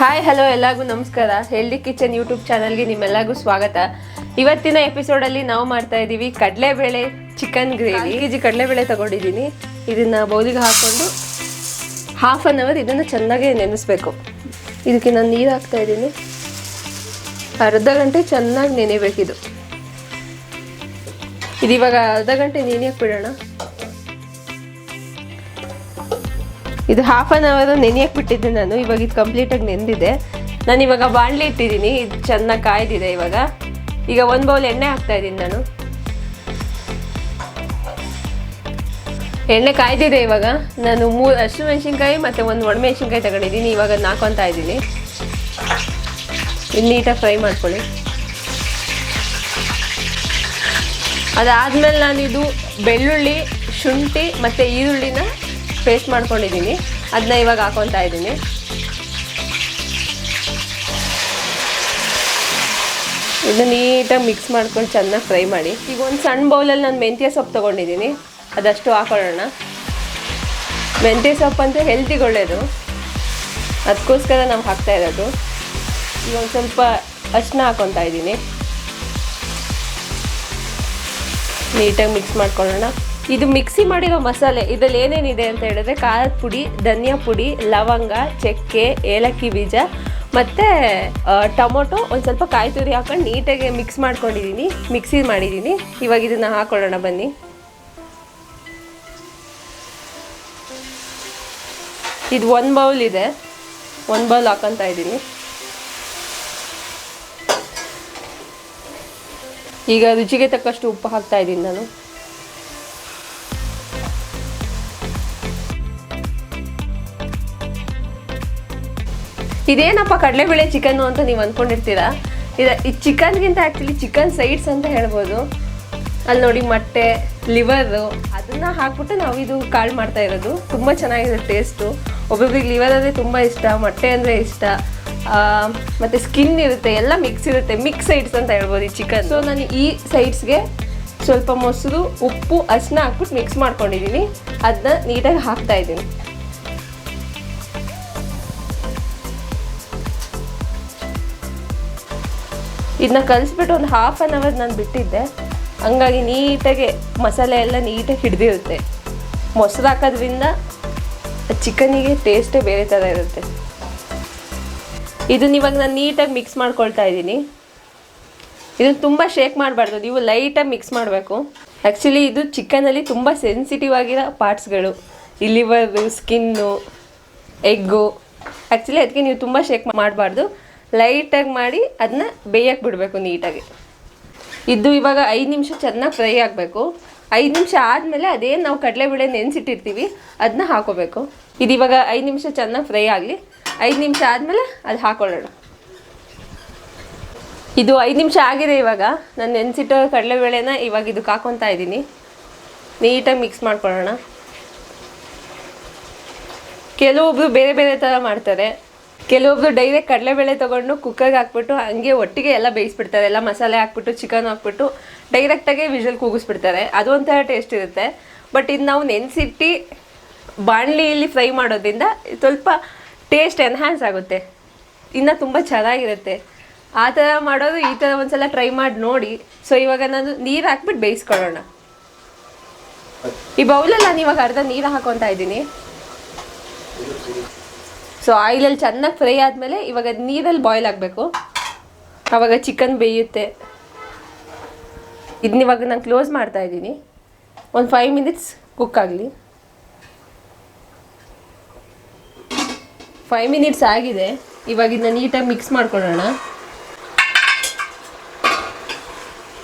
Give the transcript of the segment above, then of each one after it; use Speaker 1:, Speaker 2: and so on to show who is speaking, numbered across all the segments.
Speaker 1: Hi hello ಎಲ್ಲರಿಗೂ ನಮಸ್ಕಾರ. Healthy kitchen YouTube ಚಾನಲ್ಗೆ ನಿಮ್ಮೆಲ್ಲರಿಗೂ ಸ್ವಾಗತ. ಇವತ್ತಿನ ಎಪಿಸೋಡಲ್ಲಿ ನಾವು ಮಾಡ್ತಾ ಇದ್ದೀವಿ ಕಡಲೆಬೇಳೆ ಚಿಕನ್ ಗ್ರೇವಿ. 1 kg ಕಡಲೆಬೇಳೆ ತಗೊಂಡಿದ್ದೀನಿ. ಇದನ್ನು ಬೌಲಿಗೆ ಹಾಕ್ಕೊಂಡು ಹಾಫ್ ಆನ್ ಅವರ್ ಇದನ್ನು ಚೆನ್ನಾಗಿ ನೆನೆಸಬೇಕು. ಇದಕ್ಕೆ ನಾನು ನೀರು ಹಾಕ್ತಾ ಇದ್ದೀನಿ. ಅರ್ಧ ಗಂಟೆ ಚೆನ್ನಾಗಿ ನೆನೆಬೇಕಿದು. ಇವಾಗ ಅರ್ಧ ಗಂಟೆ ನೆನೆಯಕ್ಕೆ ಬಿಡೋಣ. ಇದು ಹಾಫ್ ಆನ್ ಅವರ್ ನೆನೆಯಕ್ಕೆ ಬಿಟ್ಟಿದ್ದೆ ನಾನು. ಇವಾಗ ಇದು ಕಂಪ್ಲೀಟಾಗಿ ನೆಂದಿದೆ. ನಾನು ಇವಾಗ ಬಾಣಲಿ ಇಟ್ಟಿದ್ದೀನಿ. ಇದು ಚೆನ್ನಾಗಿ ಕಾಯ್ದಿದೆ. ಈಗ 1 ಬೌಲ್ ಎಣ್ಣೆ ಹಾಕ್ತಾ ಇದ್ದೀನಿ ನಾನು. ಎಣ್ಣೆ ಕಾಯ್ದಿದೆ. ಇವಾಗ ನಾನು 3 ಹಸಿಮೆಣಸಿನ್ಕಾಯಿ ಮತ್ತು 1 ಒಣಮೆಣಸಿನ್ಕಾಯಿ ತಗೊಂಡಿದ್ದೀನಿ. ಇವಾಗ ಅದನ್ನ ಹಾಕೊತಾ ಇದ್ದೀನಿ. ಇದು ನೀಟಾಗಿ ಫ್ರೈ ಮಾಡ್ಕೊಳ್ಳಿ. ಅದಾದಮೇಲೆ ನಾನಿದು ಬೆಳ್ಳುಳ್ಳಿ, ಶುಂಠಿ ಮತ್ತು ಈರುಳ್ಳಿನ ಪೇಸ್ಟ್ ಮಾಡ್ಕೊಂಡಿದ್ದೀನಿ. ಅದನ್ನ ಇವಾಗ ಹಾಕೊತಾ ಇದ್ದೀನಿ. ಇದನ್ನ ನೀಟಾಗಿ ಮಿಕ್ಸ್ ಮಾಡ್ಕೊಂಡು ಚೆನ್ನಾಗಿ ಫ್ರೈ ಮಾಡಿ. ಈಗ ಒಂದು ಸಣ್ಣ ಬೌಲಲ್ಲಿ ನಾನು ಮೆಂತ್ಯ ಸೊಪ್ಪು ತೊಗೊಂಡಿದ್ದೀನಿ. ಅದಷ್ಟು ಹಾಕೊಳ್ಳೋಣ. ಮೆಂತ್ಯ ಸೊಪ್ಪು ಅಂದರೆ ಹೆಲ್ತಿಗೆ ಒಳ್ಳೆಯದು, ಅದಕ್ಕೋಸ್ಕರ ನಾವು ಹಾಕ್ತಾ ಇರೋದು. ಈಗ ಒಂದು ಸ್ವಲ್ಪ ಅರಿಶಿನ ಹಾಕೊತಾ ಇದ್ದೀನಿ. ನೀಟಾಗಿ ಮಿಕ್ಸ್ ಮಾಡ್ಕೊಳ್ಳೋಣ. ಇದು ಮಿಕ್ಸಿ ಮಾಡಿರೋ ಮಸಾಲೆ. ಇದರಲ್ಲಿ ಏನೇನಿದೆ ಅಂತ ಹೇಳಿದ್ರೆ ಖಾರದ ಪುಡಿ, ಧನಿಯಾ ಪುಡಿ, ಲವಂಗ, ಚಕ್ಕೆ, ಏಲಕ್ಕಿ ಬೀಜ ಮತ್ತು ಟೊಮೊಟೊ, ಒಂದು ಸ್ವಲ್ಪ ಕಾಯಿ ತುರಿ ಹಾಕೊಂಡು ನೀಟಾಗಿ ಮಿಕ್ಸ್ ಮಾಡ್ಕೊಂಡಿದ್ದೀನಿ. ಮಿಕ್ಸಿ ಮಾಡಿದ್ದೀನಿ. ಇವಾಗ ಇದನ್ನು ಹಾಕೊಳ್ಳೋಣ ಬನ್ನಿ. ಇದು 1 ಬೌಲ್ ಇದೆ. 1 ಬೌಲ್ ಹಾಕೊತಾ ಇದ್ದೀನಿ. ಈಗ ರುಚಿಗೆ ತಕ್ಕಷ್ಟು ಉಪ್ಪು ಹಾಕ್ತಾ ಇದ್ದೀನಿ ನಾನು. ಇದೇನಪ್ಪ ಕಡಲೆಬೇಳೆ ಚಿಕನ್ನು ಅಂತ ನೀವು ಅಂದ್ಕೊಂಡಿರ್ತೀರಾ. ಈ ಚಿಕನ್ಗಿಂತ ಆ್ಯಕ್ಚುಲಿ ಚಿಕನ್ ಸೈಡ್ಸ್ ಅಂತ ಹೇಳ್ಬೋದು. ಅಲ್ಲಿ ನೋಡಿ ಮೊಟ್ಟೆ, ಲಿವರು ಅದನ್ನು ಹಾಕ್ಬಿಟ್ಟು ನಾವು ಇದು ಕಾಳು ಮಾಡ್ತಾ ಇರೋದು. ತುಂಬ ಚೆನ್ನಾಗಿರುತ್ತೆ ಟೇಸ್ಟು. ಒಬ್ಬೊಬ್ರಿಗೆ ಲಿವರ್ ಅಂದರೆ ತುಂಬ ಇಷ್ಟ, ಮೊಟ್ಟೆ ಅಂದರೆ ಇಷ್ಟ, ಮತ್ತು ಸ್ಕಿನ್ ಇರುತ್ತೆ, ಎಲ್ಲ ಮಿಕ್ಸ್ ಇರುತ್ತೆ. ಮಿಕ್ಸ್ ಸೈಡ್ಸ್ ಅಂತ ಹೇಳ್ಬೋದು ಈ ಚಿಕನ್. ಸೊ ನಾನು ಈ ಸೈಡ್ಸ್ಗೆ ಸ್ವಲ್ಪ ಮೊಸರು, ಉಪ್ಪು, ಅರಿಶಿನ ಹಾಕ್ಬಿಟ್ಟು ಮಿಕ್ಸ್ ಮಾಡ್ಕೊಂಡಿದ್ದೀನಿ. ಅದನ್ನ ನೀಟಾಗಿ ಹಾಕ್ತಾ ಇದ್ದೀನಿ. ಇದನ್ನ ಕಲಿಸ್ಬಿಟ್ಟು ಒಂದು ಹಾಫ್ ಆನ್ ಅವರ್ ನಾನು ಬಿಟ್ಟಿದ್ದೆ. ಹಂಗಾಗಿ ನೀಟಾಗಿ ಮಸಾಲೆ ಎಲ್ಲ ನೀಟಾಗಿ ಹಿಡಿದಿರುತ್ತೆ. ಮೊಸರು ಹಾಕೋದ್ರಿಂದ ಚಿಕನಿಗೆ ಟೇಸ್ಟೇ ಬೇರೆ ಥರ ಇರುತ್ತೆ. ಇದನ್ನ ಇವಾಗ ನಾನು ನೀಟಾಗಿ ಮಿಕ್ಸ್ ಮಾಡ್ಕೊಳ್ತಾ ಇದ್ದೀನಿ. ಇದನ್ನು ತುಂಬ ಶೇಕ್ ಮಾಡಬಾರ್ದು, ನೀವು ಲೈಟಾಗಿ ಮಿಕ್ಸ್ ಮಾಡಬೇಕು. ಆ್ಯಕ್ಚುಲಿ ಇದು ಚಿಕನಲ್ಲಿ ತುಂಬ ಸೆನ್ಸಿಟಿವ್ ಆಗಿರೋ ಪಾರ್ಟ್ಸ್ಗಳು. ಈ ಲಿವರು, ಸ್ಕಿನ್ನು, ಎಗ್ಗು. ಆ್ಯಕ್ಚುಲಿ ಅದಕ್ಕೆ ನೀವು ತುಂಬ ಶೇಕ್ ಮಾಡಬಾರ್ದು. ಲೈಟಾಗಿ ಮಾಡಿ ಅದನ್ನ ಬೇಯಕ್ಕೆ ಬಿಡಬೇಕು ನೀಟಾಗಿ. ಇದು ಇವಾಗ 5 ನಿಮಿಷ ಚೆನ್ನಾಗಿ ಫ್ರೈ ಆಗಬೇಕು. 5 ನಿಮಿಷ ಆದಮೇಲೆ ಅದೇನು ನಾವು ಕಡಲೆಬೇಳೆ ನೆನೆಸಿಟ್ಟಿರ್ತೀವಿ ಅದನ್ನ ಹಾಕೋಬೇಕು. ಇದು ಇವಾಗ 5 ನಿಮಿಷ ಚೆನ್ನಾಗಿ ಫ್ರೈ ಆಗಲಿ. 5 ನಿಮಿಷ ಆದಮೇಲೆ ಅದು ಹಾಕೊಳ್ಳೋಣ. ಇದು 5 ನಿಮಿಷ ಆಗಿದೆ. ಇವಾಗ ನಾನು ನೆನೆಸಿಟ್ಟು ಕಡಲೆಬೇಳೆನ ಇವಾಗ ಇದಕ್ಕೆ ಹಾಕೊತಾ ಇದ್ದೀನಿ. ನೀಟಾಗಿ ಮಿಕ್ಸ್ ಮಾಡ್ಕೊಳ್ಳೋಣ. ಕೆಲವೊಬ್ರು ಬೇರೆ ಬೇರೆ ಥರ ಮಾಡ್ತಾರೆ. ಕೆಲವೊಬ್ರು ಡೈರೆಕ್ಟ್ ಕಡಲೆಬೇಳೆ ತೊಗೊಂಡು ಕುಕ್ಕರ್ಗೆ ಹಾಕ್ಬಿಟ್ಟು ಹಂಗೆ ಒಟ್ಟಿಗೆ ಎಲ್ಲ ಬೇಯಿಸ್ಬಿಡ್ತಾರೆ. ಎಲ್ಲ ಮಸಾಲೆ ಹಾಕ್ಬಿಟ್ಟು ಚಿಕನ್ ಹಾಕ್ಬಿಟ್ಟು ಡೈರೆಕ್ಟಾಗೆ ವಿಷಲ್ ಕೂಗಿಸ್ಬಿಡ್ತಾರೆ. ಅದು ಒಂಥರ ಟೇಸ್ಟ್ ಇರುತ್ತೆ. ಬಟ್ ಇದು ನಾವು ನೆನೆಸಿಟ್ಟು ಬಾಣಲಿಯಲ್ಲಿ ಫ್ರೈ ಮಾಡೋದ್ರಿಂದ ಸ್ವಲ್ಪ ಟೇಸ್ಟ್ ಎನ್ಹ್ಯಾನ್ಸ್ ಆಗುತ್ತೆ. ಇನ್ನು ತುಂಬ ಚೆನ್ನಾಗಿರುತ್ತೆ. ಆ ಥರ ಮಾಡೋದು ಈ ಥರ ಒಂದ್ಸಲ ಟ್ರೈ ಮಾಡಿ ನೋಡಿ. ಸೊ ಇವಾಗ ನಾನು ನೀರು ಹಾಕ್ಬಿಟ್ಟು ಬೇಯಿಸ್ಕೊಳ್ಳೋಣ. ಈ ಬೌಲಲ್ಲಿ ನಾನು ಇವಾಗ ಅರ್ಧ ನೀರು ಹಾಕೊತಾ ಇದ್ದೀನಿ. ಸೊ ಆಯಿಲಲ್ಲಿ ಚೆನ್ನಾಗಿ ಫ್ರೈ ಆದಮೇಲೆ ಇವಾಗ ನೀರಲ್ಲಿ ಬಾಯ್ಲ್ ಆಗಬೇಕು. ಆವಾಗ ಚಿಕನ್ ಬೇಯುತ್ತೆ. ಇದನ್ನಿವಾಗ ನಾನು ಕ್ಲೋಸ್ ಮಾಡ್ತಾ ಇದ್ದೀನಿ. ಒಂದು 5 ಮಿನಿಟ್ಸ್ ಕುಕ್ ಆಗಲಿ. 5 ಮಿನಿಟ್ಸ್ ಆಗಿದೆ. ಇವಾಗ ಇದನ್ನ ನೀಟಾಗಿ ಮಿಕ್ಸ್ ಮಾಡ್ಕೊಳ್ಳೋಣ.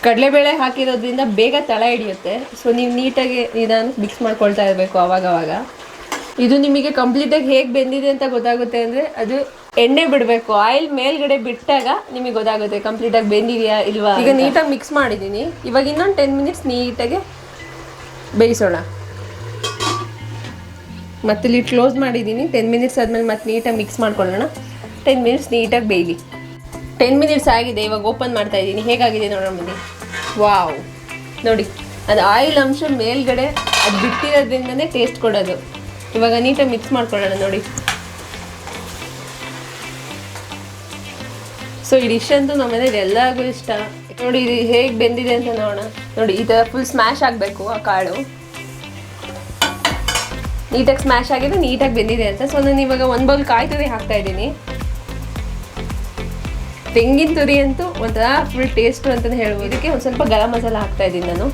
Speaker 1: ಕಡಲೆಬೇಳೆ ಹಾಕಿರೋದ್ರಿಂದ ಬೇಗ ತಳ ಹಿಡಿಯುತ್ತೆ. ಸೊ ನೀವು ನೀಟಾಗಿ ಇದನ್ನು ಮಿಕ್ಸ್ ಮಾಡ್ಕೊಳ್ತಾ ಇರಬೇಕು ಆವಾಗವಾಗ. ಇದು ನಿಮಗೆ ಕಂಪ್ಲೀಟಾಗಿ ಹೇಗೆ ಬೆಂದಿದೆ ಅಂತ ಗೊತ್ತಾಗುತ್ತೆ ಅಂದರೆ ಅದು ಎಣ್ಣೆ ಬಿಡಬೇಕು. ಆಯಿಲ್ ಮೇಲ್ಗಡೆ ಬಿಟ್ಟಾಗ ನಿಮಗೆ ಗೊತ್ತಾಗುತ್ತೆ ಕಂಪ್ಲೀಟಾಗಿ ಬೆಂದಿದೆಯಾ ಇಲ್ವಾ. ಈಗ ನೀಟಾಗಿ ಮಿಕ್ಸ್ ಮಾಡಿದ್ದೀನಿ. ಇವಾಗ ಇನ್ನೊಂದು 10 ಮಿನಿಟ್ಸ್ ನೀಟಾಗಿ ಬೇಯಿಸೋಣ. ಮತ್ತೆ ಇಲ್ಲಿ ಕ್ಲೋಸ್ ಮಾಡಿದ್ದೀನಿ. 10 ಮಿನಿಟ್ಸ್ ಆದಮೇಲೆ ಮತ್ತೆ ನೀಟಾಗಿ ಮಿಕ್ಸ್ ಮಾಡ್ಕೊಳ್ಳೋಣ. 10 ಮಿನಿಟ್ಸ್ ನೀಟಾಗಿ ಬೇಯಲಿ. 10 ಮಿನಿಟ್ಸ್ ಆಗಿದೆ. ಇವಾಗ ಓಪನ್ ಮಾಡ್ತಾ ಇದ್ದೀನಿ. ಹೇಗಾಗಿದೆ ನೋಡೋಣ ಬನ್ನಿ. ವಾವ್, ನೋಡಿ ಅದು ಆಯಿಲ್ ಅಂಶ ಮೇಲ್ಗಡೆ ಅದು ಬಿಟ್ಟಿರೋದ್ರಿಂದನೇ ಟೇಸ್ಟ್ ಕೊಡೋದು. ಇವಾಗ ನೀಟಾಗಿ ಮಿಕ್ಸ್ ಮಾಡ್ಕೊಳ್ಳೋಣ. ನೋಡಿ ಸೊ ಈ ಡಿಶ್ ಅಂತೂ ನಮ್ಮ ಮನೇಲಿ ಎಲ್ಲರಿಗೂ ಇಷ್ಟ. ನೋಡಿ ಇದು ಹೇಗೆ ಬೆಂದಿದೆ ಅಂತ ನೋಡೋಣ. ನೋಡಿ ಈ ಥರ ಫುಲ್ ಸ್ಮ್ಯಾಶ್ ಆಗಬೇಕು ಆ ಕಾಳು. ನೀಟಾಗಿ ಸ್ಮ್ಯಾಶ್ ಆಗಿದ್ರೆ ನೀಟಾಗಿ ಬೆಂದಿದೆ ಅಂತ. ಸೊ ನಾನು ಇವಾಗ ಒಂದು ಬೌಲ್ ಕಾಯಿ ತುರಿ ಹಾಕ್ತಾ ಇದ್ದೀನಿ. ತೆಂಗಿನ ತುರಿ ಅಂತೂ ಒಂಥರ ಫುಲ್ ಟೇಸ್ಟು ಅಂತಲೇ ಹೇಳ್ಬೋದು. ಇದಕ್ಕೆ ಒಂದು ಸ್ವಲ್ಪ ಗರಂ ಮಸಾಲ ಹಾಕ್ತಾ ಇದ್ದೀನಿ ನಾನು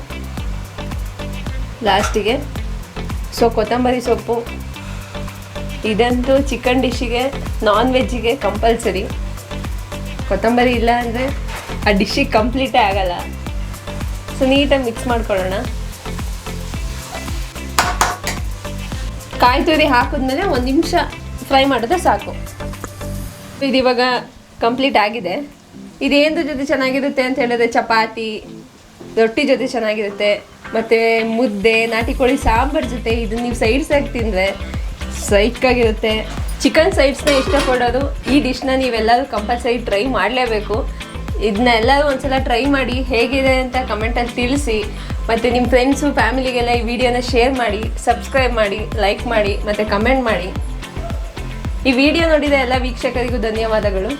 Speaker 1: ಲಾಸ್ಟಿಗೆ. ಸೊ ಕೊತ್ತಂಬರಿ ಸೊಪ್ಪು ಇದಂತೂ ಚಿಕನ್ ಡಿಶ್ಶಿಗೆ, ನಾನ್ ವೆಜ್ಜಿಗೆ ಕಂಪಲ್ಸರಿ. ಕೊತ್ತಂಬರಿ ಇಲ್ಲ ಅಂದರೆ ಆ ಡಿಶ್ಶಿಗೆ ಕಂಪ್ಲೀಟೇ ಆಗಲ್ಲ. ಸೊ ನೀಟಾಗಿ ಮಿಕ್ಸ್ ಮಾಡ್ಕೊಳ್ಳೋಣ. ಕಾಯಿ ತುರಿ ಹಾಕಿದ್ಮೇಲೆ 1 ನಿಮಿಷ ಫ್ರೈ ಮಾಡಿದ್ರೆ ಸಾಕು. ಇದು ಇವಾಗ ಕಂಪ್ಲೀಟ್ ಆಗಿದೆ. ಇದೇದ್ರ ಜೊತೆ ಚೆನ್ನಾಗಿರುತ್ತೆ ಅಂತ ಹೇಳಿದ್ರೆ ಚಪಾತಿ, ರೊಟ್ಟಿ ಜೊತೆ ಚೆನ್ನಾಗಿರುತ್ತೆ, ಮತ್ತು ಮುದ್ದೆ, ನಾಟಿ ಕೋಳಿ ಸಾಂಬಾರು ಜೊತೆ ಇದನ್ನ ನೀವು ಸೈಡ್ಸಾಗಿ ತಿಂದರೆ ಸೈಕಾಗಿರುತ್ತೆ. ಚಿಕನ್ ಸೈಡ್ಸ್ನ ಇಷ್ಟಪಡೋದು ಈ ಡಿಶ್ನ ನೀವೆಲ್ಲರೂ ಕಂಪಲ್ಸರಿ ಟ್ರೈ ಮಾಡಲೇಬೇಕು. ಇದನ್ನ ಎಲ್ಲರೂ ಒಂದ್ಸಲ ಟ್ರೈ ಮಾಡಿ ಹೇಗಿದೆ ಅಂತ ಕಮೆಂಟಲ್ಲಿ ತಿಳಿಸಿ. ಮತ್ತು ನಿಮ್ಮ ಫ್ರೆಂಡ್ಸು ಫ್ಯಾಮಿಲಿಗೆಲ್ಲ ಈ ವಿಡಿಯೋನ ಶೇರ್ ಮಾಡಿ, ಸಬ್ಸ್ಕ್ರೈಬ್ ಮಾಡಿ, ಲೈಕ್ ಮಾಡಿ ಮತ್ತು ಕಮೆಂಟ್ ಮಾಡಿ. ಈ ವಿಡಿಯೋ ನೋಡಿದ ಎಲ್ಲ ವೀಕ್ಷಕರಿಗೂ ಧನ್ಯವಾದಗಳು.